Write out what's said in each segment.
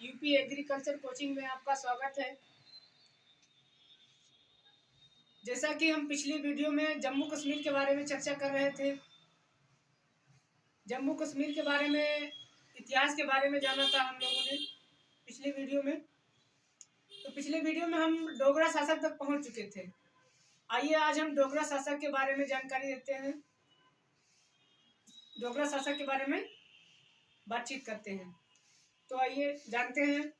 UP agriculture coaching में आपका स्वागत है। जैसा कि हम पिछली वीडियो में जम्मू कश्मीर के बारे में चर्चा कर रहे थे, जम्मू कश्मीर के बारे में, इतिहास के बारे में जाना था हम लोगों ने पिछली वीडियो में। तो पिछले वीडियो में हम डोगरा शासक तक पहुंच चुके थे। आइए आज हम डोगरा शासक के बारे में जानकारी देते हैं, डोगरा शासक के बारे में बातचीत करते हैं। तो आइए जानते हैं।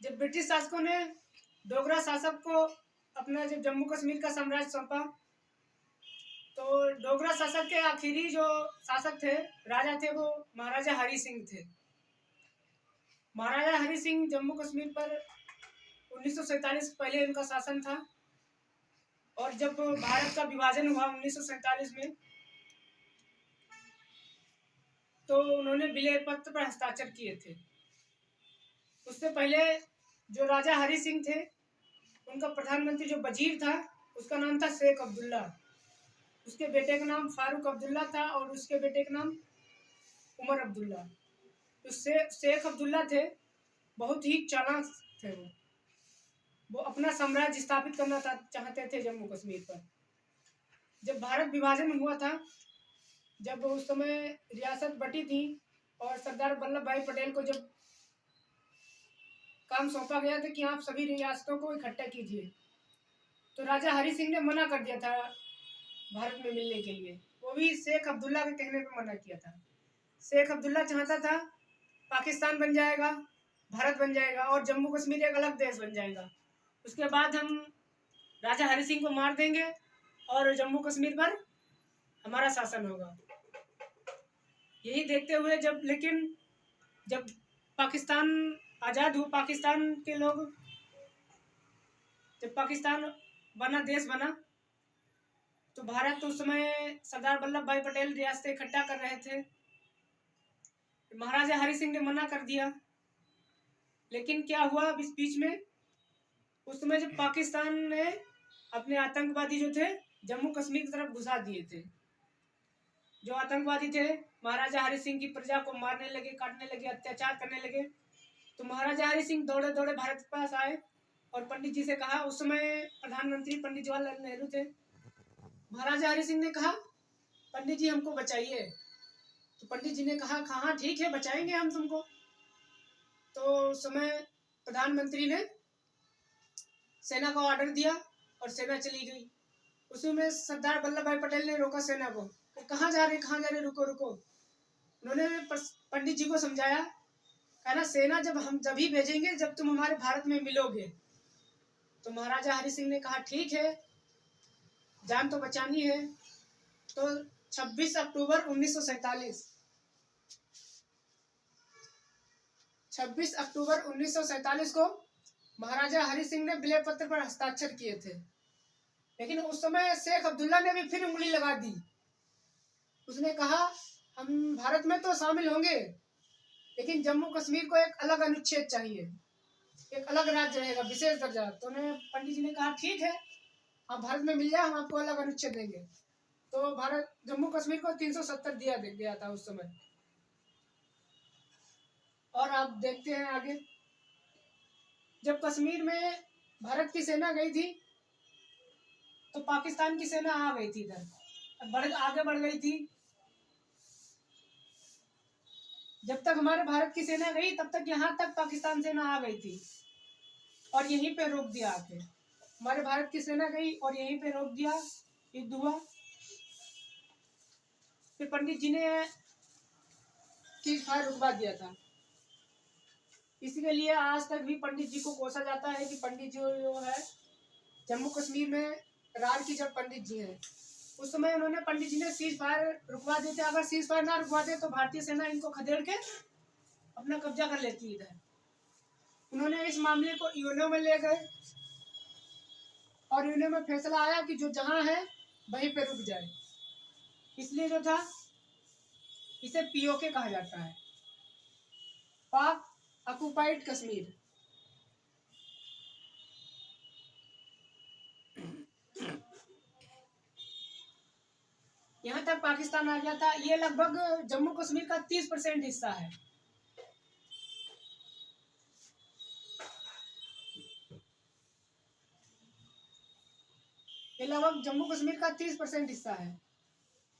जब ब्रिटिश शासकों ने डोगरा शासक को अपना जब जम्मू कश्मीर का साम्राज्य सौंपा, तो डोगरा शासक के आखिरी जो शासक थे, राजा थे, वो महाराजा हरि सिंह थे। महाराजा हरि सिंह जम्मू कश्मीर पर 1947 पहले इनका शासन था, और जब भारत का विभाजन हुआ 1947 में, तो उन्होंने विलय पत्र पर हस्ताक्षर किए थे। उससे पहले जो राजा हरि सिंह थे, उनका प्रधानमंत्री जो वजीर था, उसका नाम था शेख अब्दुल्ला। उसके बेटे का नाम फारूक अब्दुल्ला था और उसके बेटे का नाम उमर अब्दुल्ला। तो शेख अब्दुल्ला थे, बहुत ही चालाक थे। वो अपना साम्राज्य स्थापित करना चाहते थे जम्मू कश्मीर पर। जब भारत विभाजन हुआ था, जब उस समय रियासत बटी थी और सरदार वल्लभ भाई पटेल को जब काम सौंपा गया था कि आप सभी रियासतों को इकट्ठा कीजिए, तो राजा हरि सिंह ने मना कर दिया था भारत में मिलने के लिए। वो भी शेख अब्दुल्ला के कहने पर मना किया था। शेख अब्दुल्ला चाहता था पाकिस्तान बन जाएगा, भारत बन जाएगा और जम्मू कश्मीर एक अलग देश बन जाएगा। उसके बाद हम राजा हरि सिंह को मार देंगे और जम्मू कश्मीर पर हमारा शासन होगा। यही देखते हुए जब पाकिस्तान आज़ाद हुआ, पाकिस्तान के लोग, जब पाकिस्तान बना, देश बना, तो भारत उस समय सरदार वल्लभ भाई पटेल रियासतें इकट्ठा कर रहे थे। महाराजा हरि सिंह ने मना कर दिया। लेकिन क्या हुआ इस बीच में, उस समय जब पाकिस्तान ने अपने आतंकवादी जो थे जम्मू कश्मीर की तरफ घुसा दिए थे। जो आतंकवादी थे, महाराजा हरि सिंह की प्रजा को मारने लगे, काटने लगे, अत्याचार करने लगे। तो महाराजा हरि सिंह दौड़े दौड़े भारत के पास आए और पंडित जी से कहा, उस समय प्रधानमंत्री पंडित जवाहरलाल नेहरू थे। महाराजा हरि सिंह ने कहा, पंडित जी हमको बचाइए। तो पंडित जी ने कहा, हाँ ठीक है, बचाएंगे हम तुमको। तो उस समय प्रधानमंत्री ने सेना को ऑर्डर दिया और सेना चली गई। उसी में सरदार वल्लभ भाई पटेल ने रोका सेना को, कहाँ जा रहे, रुको रुको। उन्होंने पंडित जी को समझाया, कहना सेना जब ही भेजेंगे जब तुम हमारे भारत में मिलोगे। तो महाराजा हरि सिंह ने कहा, ठीक है, जान तो बचानी है। तो 26 अक्टूबर 1947 को महाराजा हरि सिंह ने विलय पत्र पर हस्ताक्षर किए थे। लेकिन उस समय शेख अब्दुल्ला ने भी फिर उंगली लगा दी। उसने कहा, हम भारत में तो शामिल होंगे, लेकिन जम्मू कश्मीर को एक अलग अनुच्छेद चाहिए, एक अलग राज्य रहेगा, विशेष दर्जा। तो पंडित जी ने कहा, ठीक है, आप भारत में मिल जाए, हम आपको अलग अनुच्छेद देंगे। तो भारत जम्मू कश्मीर को 370 दिया गया था उस समय। और आप देखते हैं आगे, जब कश्मीर में भारत की सेना गई थी, तो पाकिस्तान की सेना आ गई थी, इधर आगे बढ़ गई थी। जब तक हमारे भारत की सेना गई, तब तक यहाँ तक पाकिस्तान सेना आ गई थी और यहीं पे रोक दिया आके। हमारे भारत की सेना गई और यहीं पे रोक दिया, युद्ध हुआ। फिर पंडित जी ने सीज़फायर रुकवा दिया था। इसके लिए आज तक भी पंडित जी को कोसा जाता है कि पंडित जी जो है जम्मू कश्मीर में रार की जब पंडित जी हैं, उस समय उन्होंने, पंडित जी ने सीज़फायर रुकवा देते। अगर सीज़फायर ना रुकवाते तो भारतीय सेना इनको खदेड़ के अपना कब्जा कर लेती इधर। उन्होंने इस मामले को यूएनओ में ले गए और यूएनओ में फैसला आया कि जो जहां है वहीं पे रुक जाए। इसलिए जो था, इसे पीओके कहा जाता है, पाक ऑक्युपाइड कश्मीर। यहाँ तक पाकिस्तान आ गया था। ये लगभग जम्मू कश्मीर का 30% हिस्सा है। लगभग जम्मू कश्मीर का 30% हिस्सा है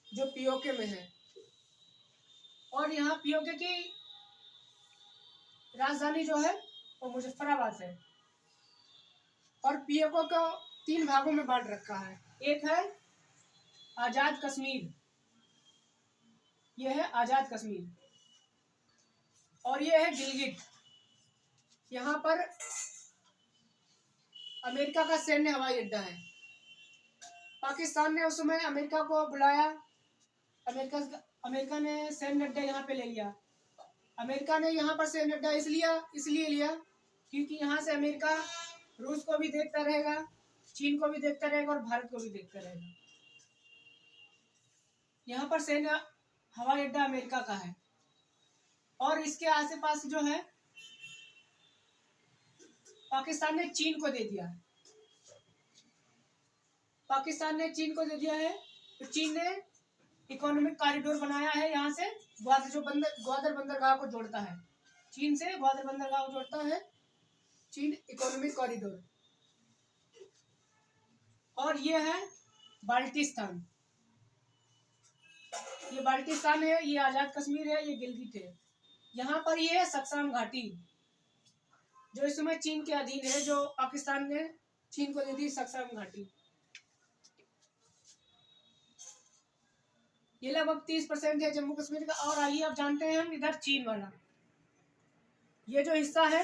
जो पीओके में है। और यहाँ पीओके की राजधानी जो है वो मुजफ्फराबाद है। और पीओके को 3 भागों में बांट रखा है। एक है आज़ाद कश्मीर, यह है आज़ाद कश्मीर, और ये है गिलगित। यहाँ पर अमेरिका का सैन्य हवाई अड्डा है। पाकिस्तान ने उस समय अमेरिका को बुलाया, अमेरिका ने सैन्य अड्डा यहाँ पे ले लिया। अमेरिका ने यहाँ पर सैन्य अड्डा इसलिए लिया क्योंकि यहाँ से अमेरिका रूस को भी देखता रहेगा, चीन को भी देखता रहेगा और भारत को भी देखता रहेगा। यहाँ पर सैन्य हवाई अड्डा अमेरिका का है। और इसके आस पास जो है पाकिस्तान ने चीन को दे दिया है। पाकिस्तान ने चीन को दे दिया है तो चीन ने इकोनॉमिक कॉरिडोर बनाया है। यहाँ से ग्वादर बंदरगाह को जोड़ता है, चीन से ग्वादर बंदरगाह को जोड़ता है चीन इकोनॉमिक कॉरिडोर। और ये है बाल्टिस्तान, ये बाल्टिस्तान है, ये आज़ाद कश्मीर है, ये गिलगित है। यहाँ पर ये है सक्सान घाटी जो इस समय चीन के अधीन है, जो पाकिस्तान ने चीन को दे दी सक्सान घाटी। ये लगभग 30% है जम्मू कश्मीर का। और आइए अब जानते हैं हम इधर चीन वाला। ये जो हिस्सा है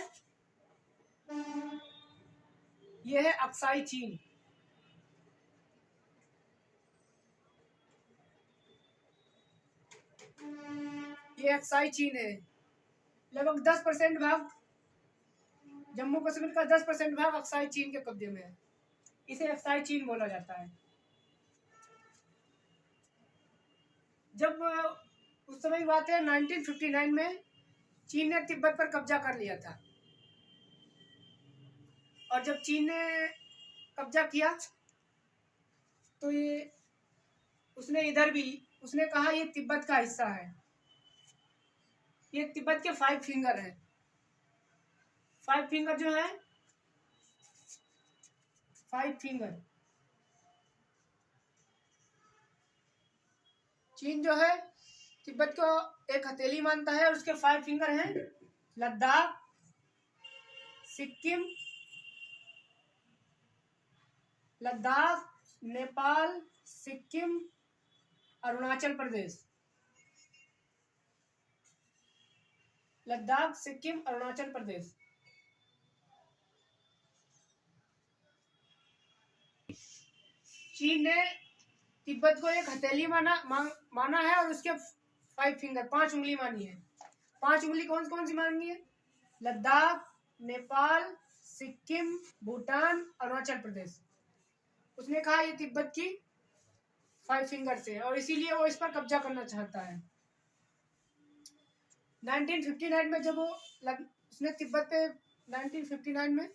ये है अक्साई चीन। ये अक्साई चीन है। लगभग 10% भाग जम्मू कश्मीर का 10% भाग अक्साई चीन के कब्जे में है। इसे अक्साई चीन बोला जाता है। जब उस समय की बात है 1959 में चीन ने तिब्बत पर कब्जा कर लिया था। और जब चीन ने कब्जा किया तो उसने कहा ये तिब्बत का हिस्सा है। ये तिब्बत के 5 फिंगर है। 5 फिंगर जो है 5 फिंगर, चीन जो है तिब्बत को एक हथेली मानता है और उसके 5 फिंगर हैं लद्दाख, सिक्किम, नेपाल, सिक्किम, अरुणाचल प्रदेश। लद्दाख, सिक्किम, अरुणाचल प्रदेश। चीन ने तिब्बत को एक हथेली माना है और उसके 5 फिंगर 5 उंगली मानी है। 5 उंगली कौन कौन सी मानी है? लद्दाख, नेपाल, सिक्किम, भूटान, अरुणाचल प्रदेश। उसने कहा ये तिब्बत की 5 फिंगर से, और इसीलिए वो इस पर कब्जा करना चाहता है। 1959 में जब उसने तिब्बत पे 1959 में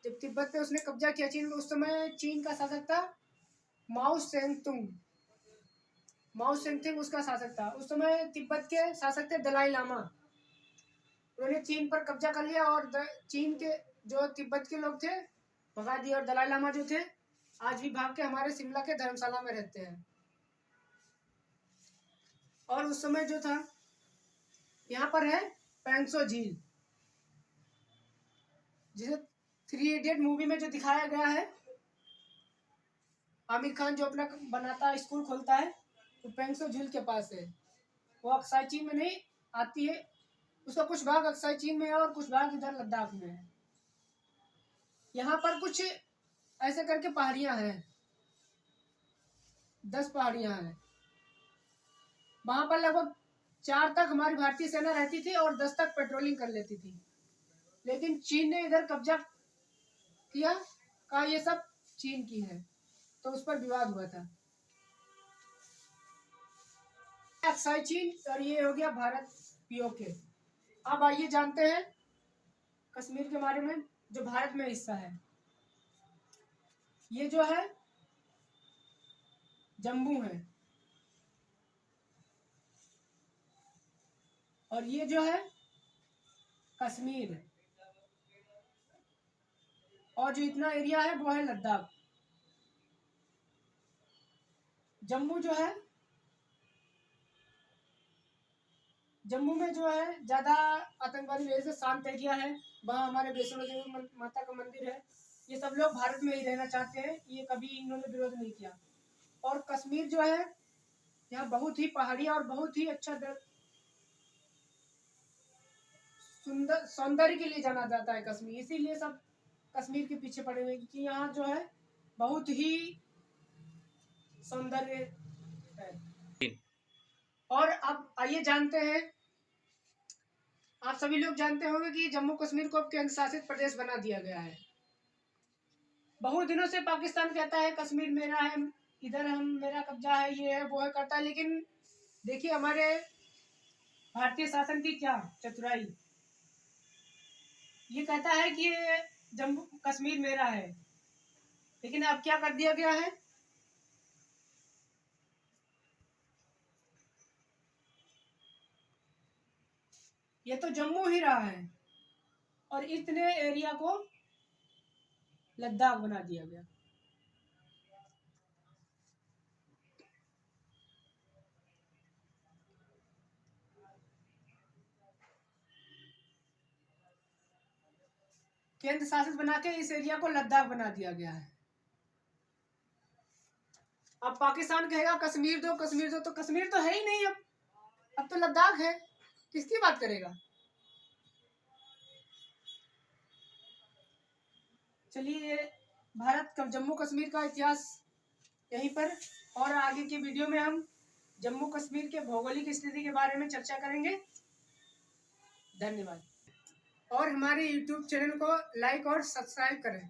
जब तिब्बत पे उसने कब्जा किया चीन, उस समय चीन का शासक था माओ सेंगतुंग उसका शासक था। उस समय तिब्बत के शासक थे दलाई लामा। उन्होंने चीन पर कब्जा कर लिया और चीन के जो तिब्बत के लोग थे भगा दिए। और दलाई लामा जो थे आज भी भाग के हमारे शिमला के धर्मशाला में रहते हैं। और उस समय जो था यहाँ पर है पेंगसो झील, जिसे 3 इडियट मूवी में जो दिखाया गया है, आमिर खान जो अपना बनाता स्कूल खोलता है वो पेंगसो झील के पास है। वो अक्साई चीन में नहीं आती है, उसका कुछ भाग अक्साई चीन में है और कुछ भाग इधर लद्दाख में है। यहाँ पर कुछ ऐसे करके पहाड़ियाँ हैं, 10 पहाड़ियाँ हैं। वहाँ पर लगभग 4 तक हमारी भारतीय सेना रहती थी और 10 तक पेट्रोलिंग कर लेती थी। लेकिन चीन ने इधर कब्जा किया, कहा ये सब चीन की है, तो उस पर विवाद हुआ था। अक्साई चीन और ये हो गया भारत पीओके। अब आइए जानते हैं कश्मीर के बारे में, जो भारत में हिस्सा है। ये जो है जम्मू है और ये जो है कश्मीर है, और जो इतना एरिया है वो है लद्दाख। जम्मू जो है, जम्मू में जो है ज़्यादा आतंकवादी वजह से शांत एरिया है। वहाँ हमारे वैष्णो देवी माता का मंदिर है। ये सब लोग भारत में ही रहना चाहते हैं, ये कभी इन्होंने विरोध नहीं किया। और कश्मीर जो है, यहाँ बहुत ही पहाड़ियाँ और बहुत ही अच्छा सुंदर सौंदर्य के लिए जाना जाता है कश्मीर। इसीलिए सब कश्मीर के पीछे पड़े हुए, क्योंकि यहाँ जो है बहुत ही सौंदर्य है। और अब आइए जानते हैं, आप सभी लोग जानते होंगे कि जम्मू कश्मीर को अब केंद्र शासित प्रदेश बना दिया गया है। बहुत दिनों से पाकिस्तान कहता है कश्मीर मेरा है, इधर हम मेरा कब्जा है, ये है वो है करता है, लेकिन देखिए हमारे भारतीय शासन की क्या चतुराई। ये कहता है कि ये जम्मू कश्मीर मेरा है, लेकिन अब क्या कर दिया गया है, ये तो जम्मू ही रहा है और इतने एरिया को लद्दाख बना दिया गया। केंद्र शासित बना के इस एरिया को लद्दाख बना दिया गया है। अब पाकिस्तान कहेगा कश्मीर दो कश्मीर दो, तो कश्मीर तो है ही नहीं, अब तो लद्दाख है, किसकी बात करेगा। चलिए, भारत का जम्मू कश्मीर का इतिहास यहीं पर, और आगे की वीडियो में हम जम्मू कश्मीर के भौगोलिक स्थिति के बारे में चर्चा करेंगे। धन्यवाद। और हमारे YouTube चैनल को लाइक और सब्सक्राइब करें।